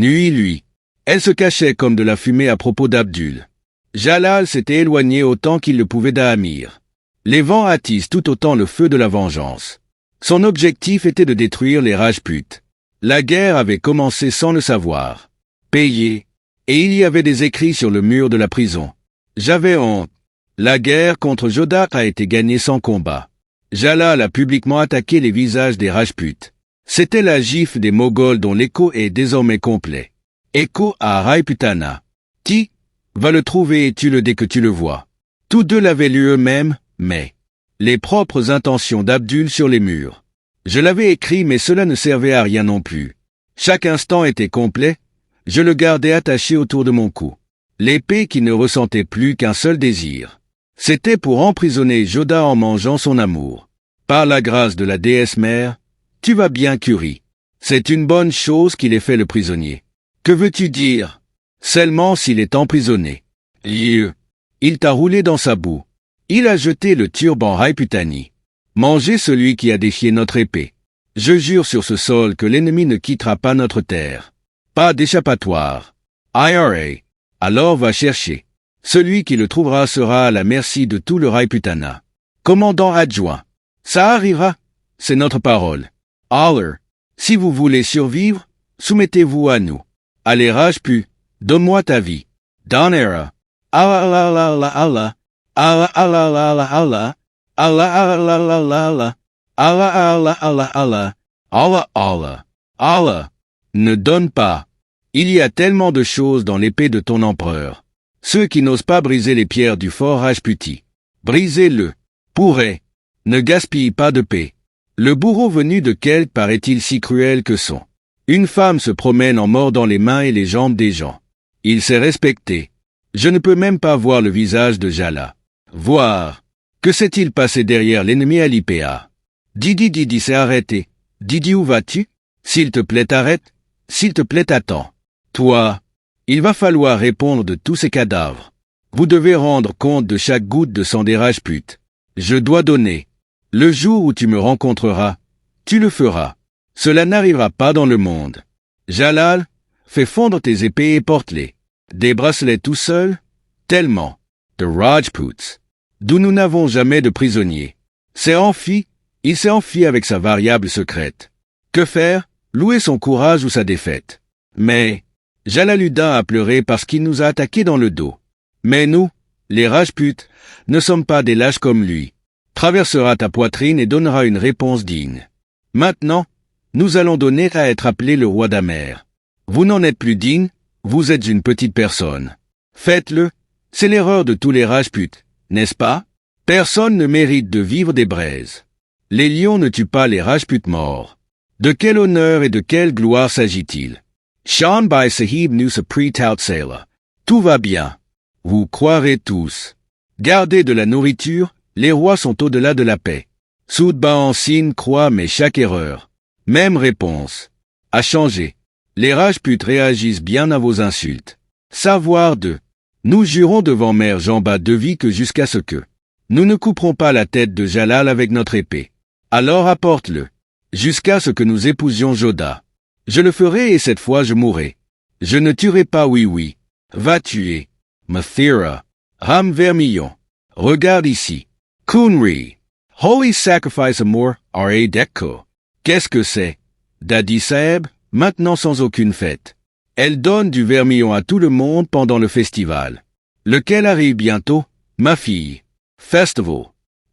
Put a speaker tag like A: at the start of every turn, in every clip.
A: Lui. Elle se cachait comme de la fumée à propos d'Abdul. Jalal s'était éloigné autant qu'il le pouvait d'Amir. Les vents attisent tout autant le feu de la vengeance. Son objectif était de détruire les Rajputs. La guerre avait commencé sans le savoir. Payé. Et il y avait des écrits sur le mur de la prison. J'avais honte. La guerre contre Jodak a été gagnée sans combat. Jalal a publiquement attaqué les visages des Rajputs. C'était la gifle des Moghols dont l'écho est désormais complet. Écho à Rajputana. Qui va le trouver et tue-le dès que tu le vois. Tous deux l'avaient lu eux-mêmes, mais les propres intentions d'Abdul sur les murs. Je l'avais écrit mais cela ne servait à rien non plus. Chaque instant était complet, je le gardais attaché autour de mon cou. L'épée qui ne ressentait plus qu'un seul désir. C'était pour emprisonner Joda en mangeant son amour. Par la grâce de la déesse mère, tu vas bien Curie. C'est une bonne chose qu'il ait fait le prisonnier. Que veux-tu dire? Seulement s'il est emprisonné. Il t'a roulé dans sa boue. Il a jeté le turban Rajputani. Mangez celui qui a défié notre épée. Je jure sur ce sol que l'ennemi ne quittera pas notre terre. Pas d'échappatoire. IRA. Alors va chercher. Celui qui le trouvera sera à la merci de tout le Rajputana. Commandant adjoint. Ça arrivera. C'est notre parole. Aller. Si vous voulez survivre, soumettez-vous à nous. Allez Rajput, donne-moi ta vie. Donera. Allah Allah Allah Allah. Allah Allah Allah Allah. Allah Allah Allah Allah. Allah Allah Allah Allah. Allah Allah. Allah. Ne donne pas. Il y a tellement de choses dans l'épée de ton empereur. Ceux qui n'osent pas briser les pierres du fort Rajputi. Brisez-le. Pourrait. Ne gaspille pas de paix. Le bourreau venu de quelque paraît-il si cruel que son. Une femme se promène en mordant les mains et les jambes des gens. Il s'est respecté. Je ne peux même pas voir le visage de Jala. Voir. Que s'est-il passé derrière l'ennemi à l'IPA? Didi s'est arrêté. Didi, où vas-tu? S'il te plaît arrête. S'il te plaît attends. Toi. Il va falloir répondre de tous ces cadavres. Vous devez rendre compte de chaque goutte de sang des Rajputs. Je dois donner. Le jour où tu me rencontreras, tu le feras. Cela n'arrivera pas dans le monde. Jalal, fais fondre tes épées et porte-les. Des bracelets tout seuls? Tellement. De Rajputs. D'où nous n'avons jamais de prisonniers. Il s'est enfui avec sa variable secrète. Que faire? Louer son courage ou sa défaite. Mais, Jalaluddin a pleuré parce qu'il nous a attaqués dans le dos. Mais nous, les Rajputs, ne sommes pas des lâches comme lui. Traversera ta poitrine et donnera une réponse digne. Maintenant, nous allons donner à être appelé le roi d'Amer. Vous n'en êtes plus digne, vous êtes une petite personne. Faites-le, c'est l'erreur de tous les Rajputs, n'est-ce pas? Personne ne mérite de vivre des braises. Les lions ne tuent pas les Rajputs morts. De quel honneur et de quelle gloire s'agit-il? Shan Bai Sahib Nusa Pretout Sela. Tout va bien. Vous croirez tous. Gardez de la nourriture, les rois sont au-delà de la paix. Soudba en signe croit mais chaque erreur. Même réponse. A changé. Les Rajputs réagissent bien à vos insultes. Savoir de. Nous jurons devant Mère Jamba Devi que jusqu'à ce que nous ne couperons pas la tête de Jalal avec notre épée. Alors apporte-le. Jusqu'à ce que nous épousions Joda. Je le ferai et cette fois je mourrai. Je ne tuerai pas oui. Va tuer. Mathira. Ram Vermillon. Regarde ici. Kunri. Holy Sacrifice Amour, R.A. Dekko. Qu'est-ce que c'est? Dadi Saeb, maintenant sans aucune fête. Elle donne du vermillon à tout le monde pendant le festival. Lequel arrive bientôt, ma fille. Festival.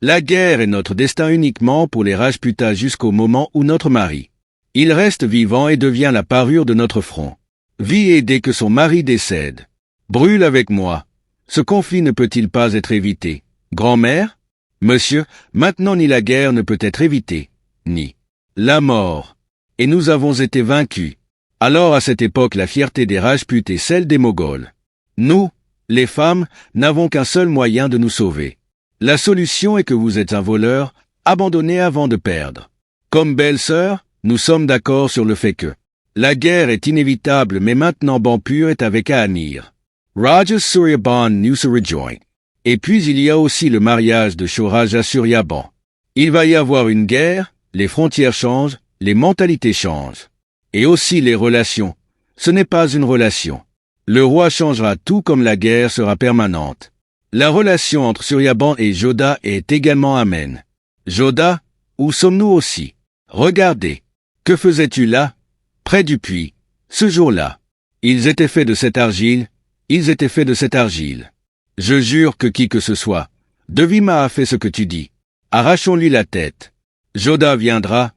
A: La guerre est notre destin uniquement pour les Rajputas jusqu'au moment où notre mari. Il reste vivant et devient la parure de notre front. Vit et dès que son mari décède. Brûle avec moi. Ce conflit ne peut-il pas être évité? Grand-mère? Monsieur, maintenant ni la guerre ne peut être évitée, ni la mort. Et nous avons été vaincus. Alors à cette époque la fierté des Rajputs est celle des Moghols. Nous, les femmes, n'avons qu'un seul moyen de nous sauver. La solution est que vous êtes un voleur, abandonné avant de perdre. Comme belle-sœur, nous sommes d'accord sur le fait que la guerre est inévitable mais maintenant Bampur est avec Amir. Raja Suryaban Nusa rejoint. Et puis il y a aussi le mariage de Shoraja Suryaban. Il va y avoir une guerre, les frontières changent, les mentalités changent. Et aussi les relations. ce n'est pas une relation. Le roi changera tout comme la guerre sera permanente. La relation entre Suryaban et Joda est également amène. Joda, où sommes-nous aussi? Regardez. Que faisais-tu là? Près du puits. Ce jour-là. Ils étaient faits de cette argile. Ils étaient faits de cette argile. Je jure que qui que ce soit, Devima a fait ce que tu dis. Arrachons-lui la tête. Joda viendra.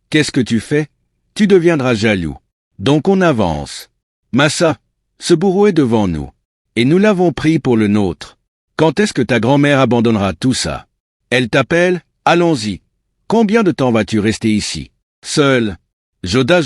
A: Qu'est-ce que tu fais? Tu deviendras jaloux. Donc on avance. Massa, ce bourreau est devant nous. Et nous l'avons pris pour le nôtre. Quand est-ce que ta grand-mère abandonnera tout ça? Elle t'appelle? Allons-y. Combien de temps vas-tu rester ici? Seul. Joda,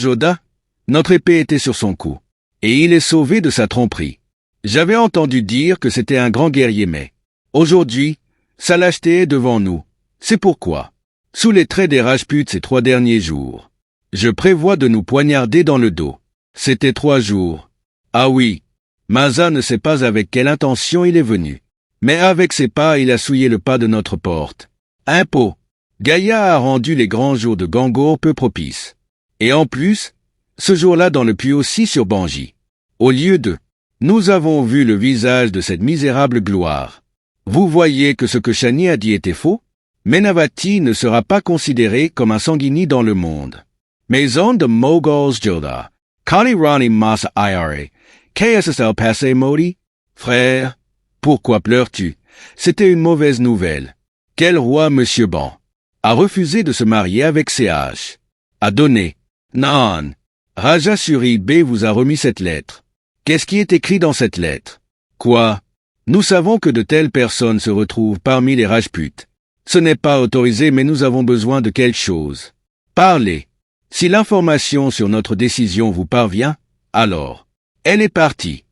A: notre épée était sur son cou. Et il est sauvé de sa tromperie. J'avais entendu dire que c'était un grand guerrier, mais aujourd'hui, sa lâcheté est devant nous. C'est pourquoi, sous les traits des Rajputs ces 3 derniers jours, je prévois de nous poignarder dans le dos. C'était 3 jours. Ah oui, Maza ne sait pas avec quelle intention il est venu. Mais avec ses pas, il a souillé le pas de notre porte. Impôt. Gaïa a rendu les grands jours de Gangour peu propices. Et en plus, ce jour-là dans le puits aussi sur Banji. Au lieu de, nous avons vu le visage de cette misérable gloire. Vous voyez que ce que Shani a dit était faux? Menavati ne sera pas considéré comme un sanguini dans le monde. Maison de Mogols Joda. Kali Rani Masa Iare. KSSL passé Modi? Frère, pourquoi pleures-tu? C'était une mauvaise nouvelle. Quel roi, Monsieur Ban, a refusé de se marier avec CH. A donné. Non. Raja Suri B vous a remis cette lettre. Qu'est-ce qui est écrit dans cette lettre? Quoi? Nous savons que de telles personnes se retrouvent parmi les Rajputs. Ce n'est pas autorisé, mais nous avons besoin de quelque chose. Parlez. Si l'information sur notre décision vous parvient, alors, elle est partie.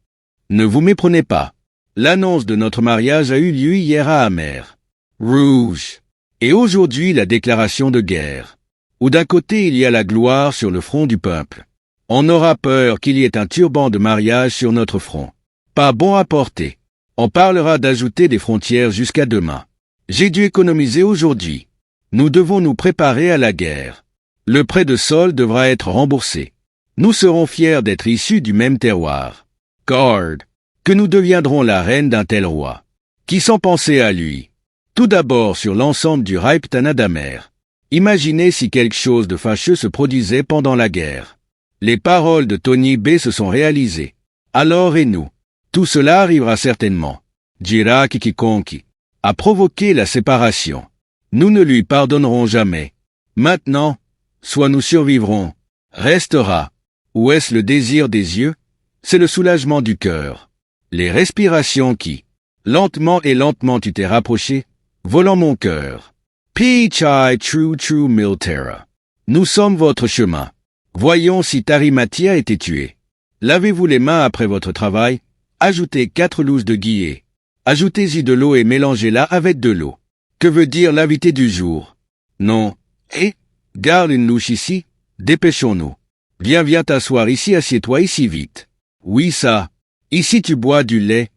A: Ne vous méprenez pas. L'annonce de notre mariage a eu lieu hier à Amer Rouge. Et aujourd'hui la déclaration de guerre. Où d'un côté il y a la gloire sur le front du peuple. On aura peur qu'il y ait un turban de mariage sur notre front. Pas bon à porter. On parlera d'ajouter des frontières jusqu'à demain. J'ai dû économiser aujourd'hui. Nous devons nous préparer à la guerre. Le prêt de sol devra être remboursé. Nous serons fiers d'être issus du même terroir. Garde, que nous deviendrons la reine d'un tel roi. Qui sans penser à lui. Tout d'abord sur l'ensemble du Raiptana d'Amer. Imaginez si quelque chose de fâcheux se produisait pendant la guerre. Les paroles de Tony B se sont réalisées. Alors et nous? Tout cela arrivera certainement. Jira Kikikonki a provoqué la séparation. Nous ne lui pardonnerons jamais. Maintenant, soit nous survivrons, restera. Où est-ce le désir des yeux? C'est le soulagement du cœur. Les respirations qui, lentement tu t'es rapproché, volant mon cœur. Pichai True Miltera. Nous sommes votre chemin. Voyons si Tarimati a été tué. Lavez-vous les mains après votre travail. Ajoutez 4 louches de guillet. Ajoutez-y de l'eau et mélangez-la avec de l'eau. Que veut dire l'invité du jour? Non. Garde une louche ici. Dépêchons-nous. Viens t'asseoir ici, assieds-toi ici vite. Oui ça. Ici tu bois du lait.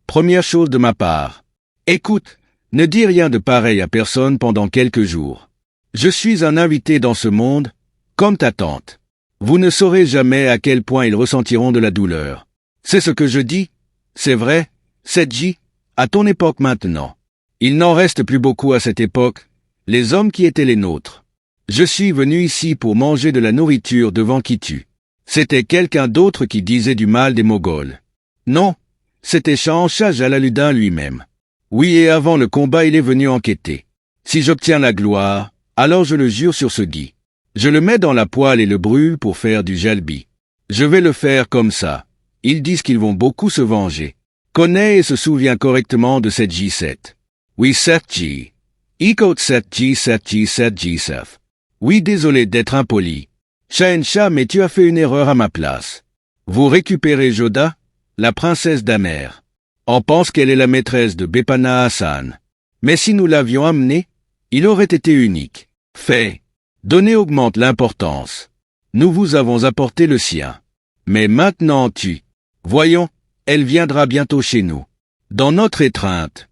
A: Première chose de ma part. Écoute, ne dis rien de pareil à personne pendant quelques jours. Je suis un invité dans ce monde, comme ta tante. Vous ne saurez jamais à quel point ils ressentiront de la douleur. C'est ce que je dis? C'est vrai, Sedji, à ton époque maintenant. Il n'en reste plus beaucoup à cette époque, les hommes qui étaient les nôtres. Je suis venu ici pour manger de la nourriture devant qui tue. C'était quelqu'un d'autre qui disait du mal des Moghols. Non, c'était Shah Jalaluddin lui-même. Oui, et avant le combat il est venu enquêter. Si j'obtiens la gloire, alors je le jure sur ce gui. Je le mets dans la poêle et le brûle pour faire du jalbi. Je vais le faire comme ça. Ils disent qu'ils vont beaucoup se venger. Connaît et se souvient correctement de cette J7. Oui, 7G. Icôte 7G, 7G, 7G, 7. Oui, désolé d'être impoli. Shahenshah, mais tu as fait une erreur à ma place. Vous récupérez Joda, la princesse d'Amer. On pense qu'elle est la maîtresse de Bepana Hassan. Mais si nous l'avions amenée, il aurait été unique. Fait. Donner augmente l'importance. Nous vous avons apporté le sien. Mais maintenant voyons, elle viendra bientôt chez nous. Dans notre étreinte.